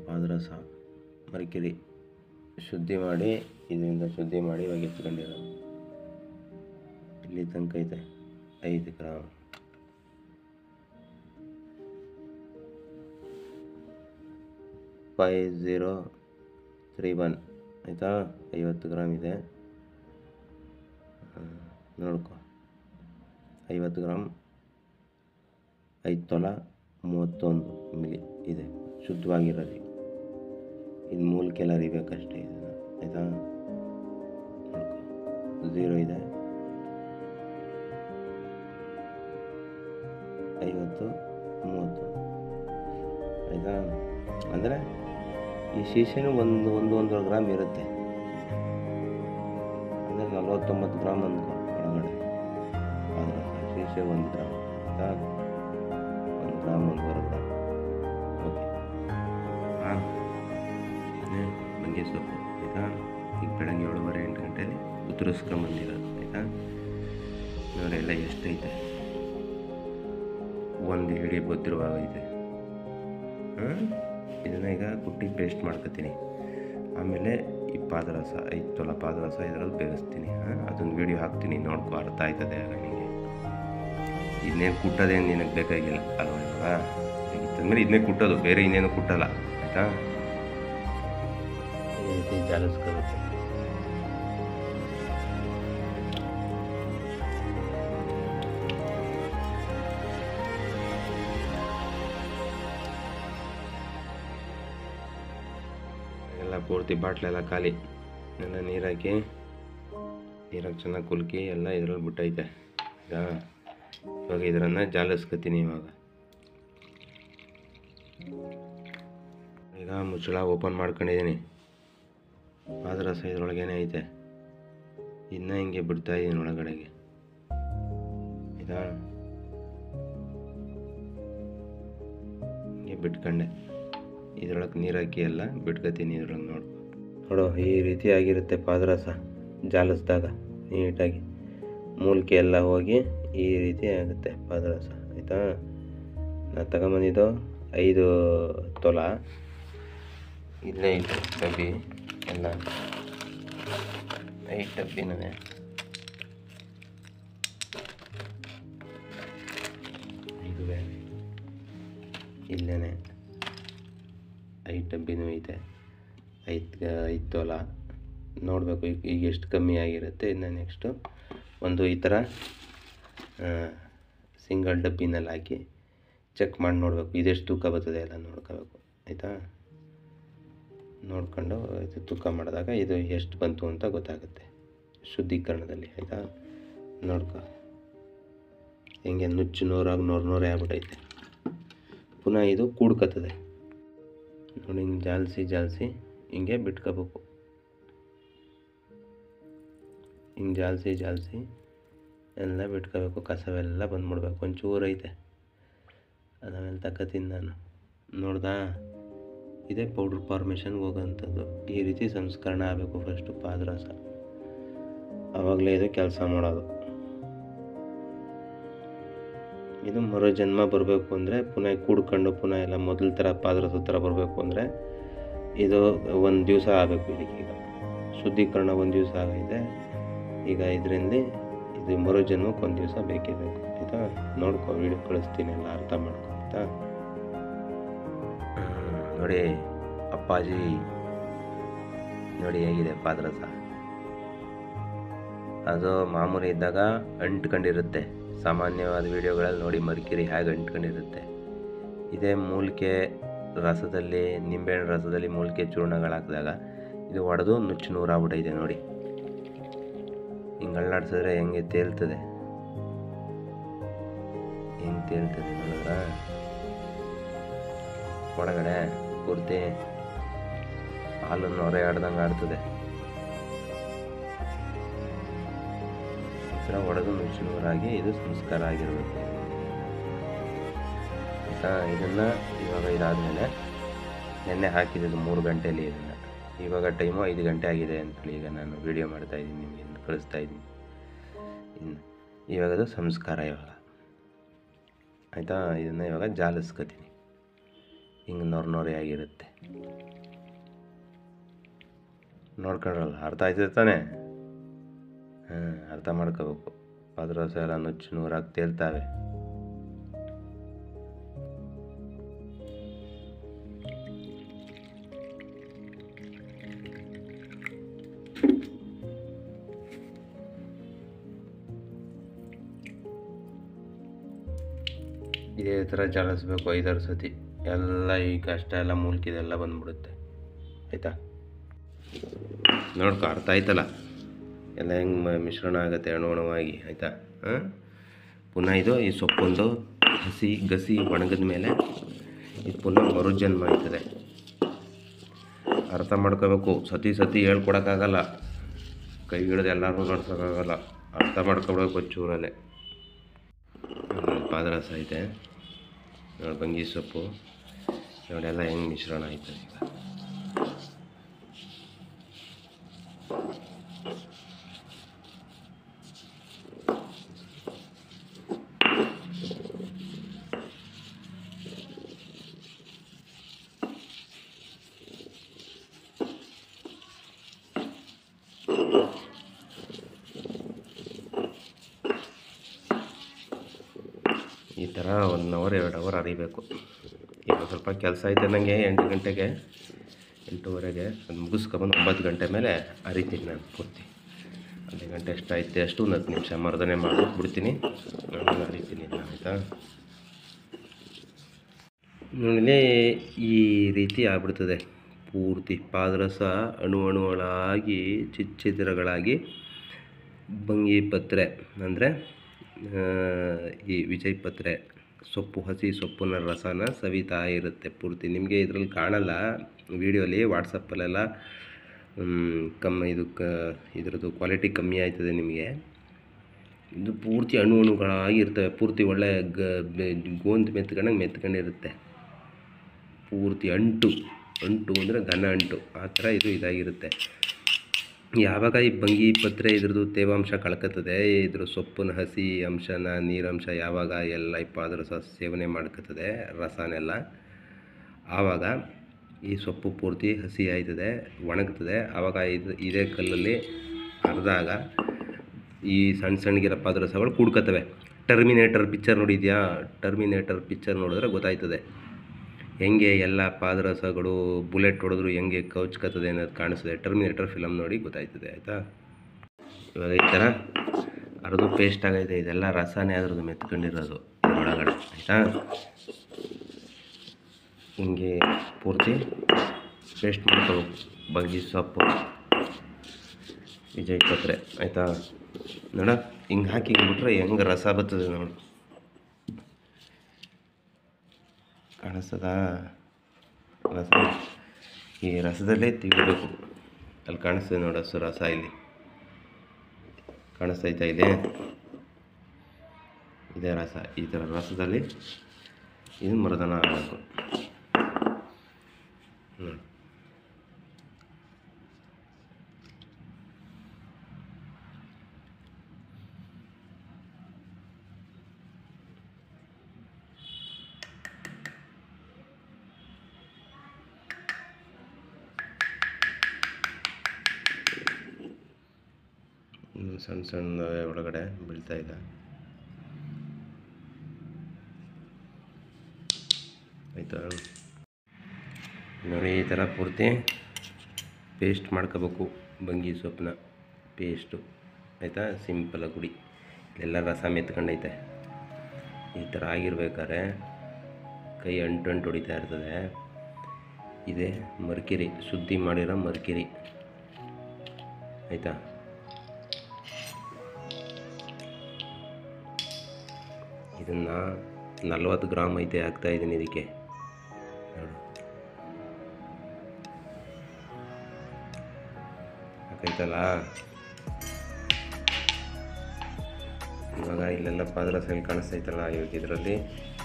ಪಾದರಸ ಮರಿಕಿರಿ ಶುದ್ಧಿ ಮಾಡಿ ಇದರಿಂದ ಶುದ್ಧಿ ಮಾಡಿ ಇವಾಗ ಎತ್ಕೊಂಡಿರೋದು. ಇಲ್ಲಿ ತನಕ ಐತೆ 5 ಗ್ರಾಮ್. $5031 ಆಯಿತಾ. 50 ಗ್ರಾಮ್ ಇದೆ ನೋಡ್ಕೊ. 50 ಗ್ರಾಮ್ 5 ತೊಲ 31 ಮಿಲಿ ಇದೆ ಶುದ್ಧವಾಗಿರೋದು. ಇದು ಮೂಲಕ್ಕೆಲ್ಲ ಅರಿಬೇಕಷ್ಟೇ ಇದನ್ನು ಆಯಿತಾ. ನೋಡ್ಕೊ 0 ಇದೆ 50 30 ಆಯಿತಾ. ಅಂದರೆ ಈ ಶೀಶೆನೂ ಒಂದೂವರೆ ಗ್ರಾಮ್ ಇರುತ್ತೆ, ಅಂದರೆ 49 ಗ್ರಾಮ್ ಅಂದ್ಕೊ ಒಳಗಡೆ. ಆದರೆ ಶೀಶೆ 1 ಗ್ರಾಮ್ ಆಯಿತಾ. 1 ಗ್ರಾಮ್ 1.25 ಗ್ರಾಮ್. ಓಕೆ ನುಗ್ಗೆ ಸೊಪ್ಪು ಆಯಿತಾ. ಈಗ ಬೆಳಗ್ಗೆ 7:30-8 ಗಂಟೆಯಲ್ಲಿ ಉತ್ತರಿಸ್ಕೊಂಬಂದಿರೋದು ಆಯಿತಾ. ನೋಡಿ ಎಲ್ಲ ಎಷ್ಟೈತೆ, ಒಂದು ಹಿಡಿ ಬೊತ್ತಿರುವಾಗೈತೆ. ಇದನ್ನು ಈಗ ಕುಟ್ಟಿ ಪೇಸ್ಟ್ ಮಾಡ್ಕೊತೀನಿ. ಆಮೇಲೆ ಈ ಪಾದರಸ 5 ತೊಲ ಪಾದರಸ ಇದರಲ್ಲಿ ಬೇಯಿಸ್ತೀನಿ. ಅದೊಂದು ವೀಡಿಯೋ ಹಾಕ್ತೀನಿ, ನೋಡ್ಕೊ, ಅರ್ಥ ಆಯ್ತದೆ ಆಗ ನಿಮಗೆ. ಇದನ್ನೇನು ಕುಟ್ಟೋದೇನು ನಿನಗೆ ಬೇಕಾಗಿಲ್ಲ ಅಲ್ವ. ಇವಾಗ ಇತ್ತಂದ್ಮೇಲೆ ಇದನ್ನೇ ಕುಟ್ಟೋದು, ಬೇರೆ ಇನ್ನೇನು ಕುಟ್ಟಲ್ಲ ಆಯಿತಾ. ಈ ರೀತಿ ಜಾಲಿಸ್ಕೋಬೇಕು. ಎಲ್ಲ ಪೂರ್ತಿ ಬಾಟ್ಲೆಲ್ಲ ಖಾಲಿ. ಎಲ್ಲ ನೀರಾಕಿ ಚೆನ್ನಾಗಿ ಕುಲ್ಕಿ ಎಲ್ಲ ಇದ್ರಲ್ಲಿ ಬಿಟ್ಟೈತೆ. ಇವಾಗ ಇದರನ್ನು ಜಾಲಿಸ್ಕೊತೀನಿ. ಈಗ ಮುಚ್ಚಳ ಓಪನ್ ಮಾಡ್ಕೊಂಡಿದ್ದೀನಿ. ಪಾದರಸ ಇದ್ರೊಳಗೇನೆ ಐತೆ. ಇನ್ನೂ ಹಿಂಗೆ ಬಿಡ್ತಾಯಿದ್ದೀನಿ ಒಳಗಡೆಗೆ ಆಯಿತಾ. ಹಿಂಗೆ ಬಿಟ್ಕೊಂಡೆ. ಇದರೊಳಗೆ ನೀರಾಕಿ ಎಲ್ಲ ಬಿಟ್ಕೊತೀನಿ. ಇದ್ರೊಳಗೆ ನೋಡು ಈ ರೀತಿ ಆಗಿರುತ್ತೆ ಪಾದರಸ ಜಾಲಿಸಿದಾಗ. ನೀಟಾಗಿ ಮೂಲಿಕೆ ಎಲ್ಲ ಹೋಗಿ ಈ ರೀತಿ ಆಗುತ್ತೆ ಪಾದರಸ ಆಯಿತಾ. ನಾನು ತಗೊಂಬಂದಿದ್ದು 5 ತೊಲ. ಇಲ್ಲೇ ಐತೆ ಡಬ್ಬಿ ಎಲ್ಲ, 5 ಡಬ್ಬಿನೇ. ಇದುವೇ ಇಲ್ಲೇ 5 ಡಬ್ಬಿನೂ ಐತೆ. 5 ತೊಲ ನೋಡಬೇಕು ಈಗ ಎಷ್ಟು ಕಮ್ಮಿ ಆಗಿರುತ್ತೆ. ಇನ್ನು ನೆಕ್ಸ್ಟು ಒಂದು ಈ ಥರ ಸಿಂಗಲ್ ಡಬ್ಬಿನಲ್ಲಿ ಹಾಕಿ ಚೆಕ್ ಮಾಡಿ ನೋಡಬೇಕು ಇದೆಷ್ಟು ತೂಕ ಬರ್ತದೆ ಎಲ್ಲ ನೋಡ್ಕೋಬೇಕು ಆಯಿತಾ. ನೋಡ್ಕೊಂಡು ಇದು ತೂಕ ಮಾಡಿದಾಗ ಇದು ಎಷ್ಟು ಬಂತು ಅಂತ ಗೊತ್ತಾಗುತ್ತೆ ಶುದ್ಧೀಕರಣದಲ್ಲಿ ಆಯಿತಾ. ನೋಡ್ಕೊ ಹೆಂಗೆ ನುಚ್ಚು ನೂರಾಗಿ 100 ಆಗ್ಬಿಟ್ಟೈತೆ. ಪುನಃ ಇದು ಕೂಡ್ಕತ್ತದೆ ನೋಡಿ. ಹಿಂಗೆ ಜಾಲಿಸಿ ಹಿಂಗೆ ಬಿಟ್ಕೋಬೇಕು. ಹಿಂಗೆ ಜಾಲಿಸಿ ಎಲ್ಲ ಬಿಟ್ಕೋಬೇಕು. ಕಸವೆಲ್ಲ ಬಂದ್ಬಿಡ್ಬೇಕು. ಒಂಚೂರು ಐತೆ ಅದಾಮೇಲೆ ತಕ್ಕತೀನಿ ನಾನು. ನೋಡ್ದಾ, ಇದೇ ಪೌಡ್ರ್ ಫಾರ್ಮೇಷನ್ಗೆ ಹೋಗೋಂಥದ್ದು. ಈ ರೀತಿ ಸಂಸ್ಕರಣೆ ಆಗಬೇಕು ಫಸ್ಟು ಪಾದರಸ, ಆವಾಗಲೇ ಇದು ಕೆಲಸ ಮಾಡೋದು. ಇದು ಮರು ಜನ್ಮ ಬರಬೇಕು ಅಂದರೆ ಪುನಃ ಕೂಡ್ಕೊಂಡು ಪುನಃ ಎಲ್ಲ ಮೊದಲ ಥರ ಪಾದರಸ ಥರ ಬರಬೇಕು ಅಂದರೆ ಇದು 1 ದಿವಸ ಆಗಬೇಕು. ಇದಕ್ಕೀಗ ಶುದ್ಧೀಕರಣ 1 ದಿವಸ ಆಗೈತೆ. ಈಗ ಇದರಲ್ಲಿ ಇದು ಮರು ಜನ್ಮಕ್ಕೆ 1 ದಿವಸ ಬೇಕೇ ಬೇಕು ಆಯಿತಾ. ನೋಡ್ಕೊ, ವೀಡಿಯೋ ಕಳಿಸ್ತೀನಿ, ಎಲ್ಲ ಅರ್ಥ ಮಾಡ್ಕೊ ಆಯಿತಾ. ನೋಡಿ ಅಪ್ಪಾಜಿ, ನೋಡಿ ಹೇಗಿದೆ ಪಾದರಸ. ಅದು ಮಾಮೂಲಿ ಇದ್ದಾಗ ಅಂಟ್ಕೊಂಡಿರುತ್ತೆ. ಸಾಮಾನ್ಯವಾದ ವೀಡಿಯೋಗಳಲ್ಲಿ ನೋಡಿ ಮರಿಕಿರಿ ಹೇಗೆ ಅಂಟ್ಕೊಂಡಿರುತ್ತೆ. ಇದೇ ಮೂಲಿಕೆ ರಸದಲ್ಲಿ, ನಿಂಬೆಹಣ್ಣು ರಸದಲ್ಲಿ ಮೂಲಿಕೆ ಚೂರ್ಣಗಳಾಕಿದಾಗ ಇದು ಒಡೆದು ನುಚ್ಚು ನೂರಾಗ್ಬಿಟ್ಟೈತೆ ನೋಡಿ. ಹಿಂಗೆ ಅಳ್ಳಾಡ್ಸಿದ್ರೆ ಹೆಂಗೆ ತೇಲ್ತದೆ, ಹೆಂಗೆ ತೇಲ್ತದೆ ನೋಡಿದ್ರ. ಒಳಗಡೆ ಪೂರ್ತಿ ಹಾಲನ್ನು ಹೊರೆ ಆಡ್ದಂಗೆ ಆಡ್ತದೆ. ಈ ಥರ ಒಡೆದು ನುಚ್ಚು ನೂರಾಗಿ ಇದು ಸಂಸ್ಕಾರ ಆಗಿರಬೇಕು ಆಯಿತಾ. ಇದನ್ನು ಇವಾಗ ಇದಾದಮೇಲೆ ನೆನ್ನೆ ಹಾಕಿದ್ದು 3 ಗಂಟೆಯಲ್ಲಿ ಇದನ್ನು. ಇವಾಗ ಟೈಮು 5 ಗಂಟೆ ಆಗಿದೆ ಅಂತೇಳಿ ಈಗ ನಾನು ವೀಡಿಯೋ ಮಾಡ್ತಾಯಿದ್ದೀನಿ, ನಿಮಗೆ ಕಳಿಸ್ತಾ ಇದ್ದೀನಿ. ಇವಾಗ ಅದು ಸಂಸ್ಕಾರ ಇವಾಗ ಆಯಿತಾ. ಇದನ್ನು ಇವಾಗ ಜಾಲಿಸ್ಕೊತೀನಿ. ಹಿಂಗೆ ನೊರೆ ಆಗಿರುತ್ತೆ. ನೋಡ್ಕೊಂಡ್ರಲ್ಲ, ಅರ್ಥ ಆಯ್ತದೆ ತಾನೇ? ಅರ್ಥ ಮಾಡ್ಕೋಬೇಕು. ಪಾದರಸ ಎಲ್ಲ ನುಚ್ಚು ನೂರಾಗಿ ತೇಲ್ತಾವೆ. ಇದೇ ಥರ ಜಾಲಿಸ್ಬೇಕು 5-6 ಸತಿ. ಎಲ್ಲ ಈ ಕಷ್ಟ ಎಲ್ಲ ಮೂಲ್ಕಿದೆಲ್ಲ ಬಂದ್ಬಿಡುತ್ತೆ. ಆಯಿತಾ? ನೋಡ್ಕೊ, ಅರ್ಥ ಆಯ್ತಲ್ಲ ಎಲ್ಲ ಹೆಂಗೆ ಮಿಶ್ರಣ ಆಗುತ್ತೆ ಅಣುವಾಗಿ. ಆಯಿತಾ? ಪುನಃ ಈ ಸೊಪ್ಪೊಂದು ಗಸಿ ಒಣಗಿದ ಮೇಲೆ ಇದು ಪುನಃ ಮರುಜನ್ಮ ಆಯ್ತದೆ. ಅರ್ಥ ಮಾಡ್ಕೋಬೇಕು. ಸತಿ ಹೇಳ್ಕೊಡೋಕ್ಕಾಗಲ್ಲ, ಕೈ ಹಿಡಿದು ಎಲ್ಲರೂ ನೋಡ್ಸೋಕ್ಕಾಗಲ್ಲ. ಅರ್ಥ ಮಾಡ್ಕೊಬೇಕು ಚೂರಲ್ಲೇ. ಪಾದರಸ ಐತೆ ನೋಡಿ, ಬಂಗಿ ಸೊಪ್ಪು ನೋಡಿ, ಎಲ್ಲ ಹೆಂಗೆ ಮಿಶ್ರಣ ಆಯ್ತದೆ ಈಗ. ಈ ಥರ 1 ಅವರ್ 2 ಅವರ್ ಅರಿಬೇಕು. ಈಗ ಸ್ವಲ್ಪ ಕೆಲಸ ಐತೆ ನನಗೆ. 8 ಗಂಟೆಗೆ 8:30ಗೆ ಅದು ಮುಗಿಸ್ಕೊಬಂದು 9 ಗಂಟೆ ಮೇಲೆ ಅರಿತೀನಿ ನಾನು ಪೂರ್ತಿ. 1 ಗಂಟೆ ಎಷ್ಟು ಐತೆ ಅಷ್ಟು 1 10 ನಿಮಿಷ ಮರ್ದನೆ ಮಾಡಿಬಿಡ್ತೀನಿ, ನಾನು ಅರಿತೀನಿ. ಆಯಿತಾ? ನೋಡಿ, ಈ ರೀತಿ ಆಗ್ಬಿಡ್ತದೆ ಪೂರ್ತಿ. ಪಾದರಸ ಅಣುಗಳಾಗಿ ಚಿದ್ರಗಳಾಗಿ ಬಂಗಿ ಪತ್ರೆ ಅಂದರೆ ಈ ವಿಜಯ್ ಪತ್ರೆ ಸೊಪ್ಪು, ಹಸಿ ಸೊಪ್ಪಿನ ರಸನ ಸವಿತಾ ಇರುತ್ತೆ ಪೂರ್ತಿ. ನಿಮಗೆ ಇದರಲ್ಲಿ ಕಾಣಲ್ಲ ವೀಡಿಯೋಲಿ, ವಾಟ್ಸಪ್ಪಲ್ಲೆಲ್ಲ ಇದರದ್ದು ಕ್ವಾಲಿಟಿ ಕಮ್ಮಿ ಆಯ್ತದೆ ನಿಮಗೆ. ಇದು ಪೂರ್ತಿ ಅಣುಗಳಾಗಿ ಇರ್ತವೆ. ಪೂರ್ತಿ ಒಳ್ಳೆ ಗೋಂದು ಮೆತ್ಕೊಂಡಿರುತ್ತೆ. ಪೂರ್ತಿ ಅಂಟು ಅಂದರೆ ಘನ ಅಂಟು, ಆ ಥರ ಇದಾಗಿರುತ್ತೆ. ಯಾವಾಗ ಈ ಬಂಗಿ ಪತ್ರೆ ಇದ್ರದ್ದು ತೇವಾಂಶ ಕಳ್ಕೊತದೆ, ಇದ್ರ ಸೊಪ್ಪಿನ ಹಸಿ ಅಂಶನ, ನೀರಂಶ ಯಾವಾಗ ಎಲ್ಲ ಈ ಪಾದರಸ ಸೇವನೆ ಮಾಡ್ಕೊತದೆ ರಸನೆಲ್ಲ, ಆವಾಗ ಈ ಸೊಪ್ಪು ಪೂರ್ತಿ ಹಸಿ ಆಯ್ತದೆ, ಒಣಗ್ತದೆ. ಆವಾಗ ಇದೇ ಕಲ್ಲಲ್ಲಿ ಅರ್ದಾಗ ಈ ಸಣ್ಣಗಿರೋ ಪಾದರಸಗಳು ಕೂಡ್ಕೊತವೆ. ಟರ್ಮಿನೇಟರ್ ಪಿಕ್ಚರ್ ನೋಡಿದ್ಯಾ? ಟರ್ಮಿನೇಟರ್ ಪಿಕ್ಚರ್ ನೋಡಿದ್ರೆ ಗೊತ್ತಾಯ್ತದೆ ಹೆಂಗೆ ಎಲ್ಲ ಪಾದರಸಗಳು ಬುಲೆಟ್ ಹೊಡೆದ್ರು ಹೆಂಗೆ ಕೌಚ್ಕತ್ತದೆ ಅನ್ನೋದು ಕಾಣಿಸ್ತದೆ. ಟರ್ಮಿನೇಟರ್ ಫಿಲಮ್ ನೋಡಿ ಗೊತ್ತಾಯ್ತದೆ. ಆಯಿತಾ? ಇವಾಗ ಈ ಥರ ಅರ್ದು ಪೇಸ್ಟ್ ಆಗೈತೆ. ಇದೆಲ್ಲ ರಸನೇ ಅದ್ರದ್ದು ಮೆತ್ಕೊಂಡಿರೋದು ಒಳಗಡೆ. ಆಯಿತಾ? ಹಿಂಗೆ ಪೂರ್ತಿ ಪೇಸ್ಟ್ ಮಾಡ್ಕೋಬೇಕು ಬಂಗಿ ಸೊಪ್ಪು, ವಿಜಯ್ ಪತ್ರೆ. ಆಯಿತಾ? ನೋಡ, ಹಿಂಗೆ ಹಾಕಿ ಬಿಟ್ರೆ ಹೆಂಗೆ ರಸ ಬರ್ತದೆ ನೋಡಿ. ಕಾಣಿಸ್ತದ ರಸ? ಈ ರಸದಲ್ಲೇ ತೆಗಿಬೇಕು. ಅಲ್ಲಿ ಕಾಣಿಸ್ತದೆ ನೋಡ ರಸ, ಇಲ್ಲಿ ಕಾಣಿಸ್ತೈತಾ? ಇದೇ ರಸ. ಈ ಥರ ರಸದಲ್ಲಿ ಇದು ಮರ್ದನ ಆಗಬೇಕು. ಸಣ್ಣ ಒಳಗಡೆ ಬೀಳ್ತಾ ಇದೆ. ಆಯಿತಾ? ನೋಡಿ, ಈ ಥರ ಪೂರ್ತಿ ಪೇಸ್ಟ್ ಮಾಡ್ಕೋಬೇಕು ಬಂಗಿ ಸೊಪ್ಪನ್ನ ಪೇಸ್ಟು. ಆಯಿತಾ? ಸಿಂಪಲ್ ಗುಡಿ ಇಲ್ಲೆಲ್ಲ ರಸ ಮೆತ್ಕೊಂಡೈತೆ. ಈ ಥರ ಆಗಿರ್ಬೇಕಾದ್ರೆ ಕೈ ಅಂಟು ಹೊಡಿತಾ ಇರ್ತದೆ. ಇದೇ ಮರ್ಕಿರಿ, ಶುದ್ಧಿ ಮಾಡಿರೋ ಮರ್ಕಿರಿ. ಆಯಿತಾ? ಇದನ್ನು 40 ಗ್ರಾಮ್ ಐತೆ ಹಾಕ್ತಾಯಿದ್ದೀನಿ ಇದಕ್ಕೆ. ನೋಡು, ಹಾಕೈತಲ್ಲ. ಇವಾಗ ಇಲ್ಲೆಲ್ಲ ಪಾದರಸ ಎಲ್ಲಿ ಕಾಣಿಸ್ತೈತಲ್ಲ, ಇವಾಗ ಇದರಲ್ಲಿ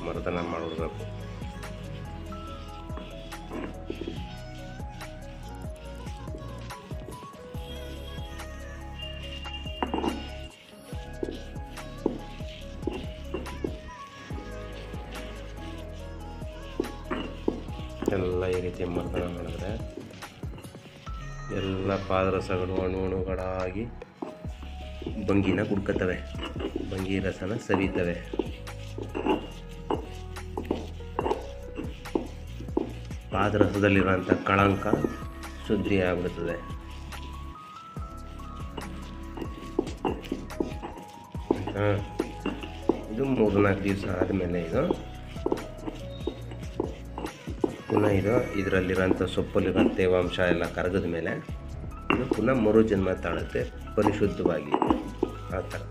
ಮರ್ದನ ಮಾಡಿಬಿಡ್ಬೇಕು. ಎಲ್ಲ ಈ ರೀತಿ ಮರ್ದನ ಮಾಡಿದ್ರೆ ಎಲ್ಲ ಪಾದರಸಗಳು ಅಣುಗಳಾಗಿ ಬಂಗಿನ ಕುಡ್ಕೊತವೆ, ಬಂಗಿ ರಸನ ಸವಿತವೆ. ಪಾದರಸದಲ್ಲಿರೋಂಥ ಕಳಂಕ ಶುದ್ಧಿ ಆಗ್ಬಿಡ್ತದೆ. ಇದು 3-4 ದಿವಸ ಆದಮೇಲೆ ಪುನಃ ಇದರಲ್ಲಿರೋಂಥ ಸೊಪ್ಪಲ್ಲಿರೋಂಥ ತೇವಾಂಶ ಎಲ್ಲ ಕರಗಿದ ಮೇಲೆ ಇದು ಪುನಃ ಮರುಜನ್ಮ ತಾಳುತ್ತೆ ಪರಿಶುದ್ಧವಾಗಿ. ಆ ಥರ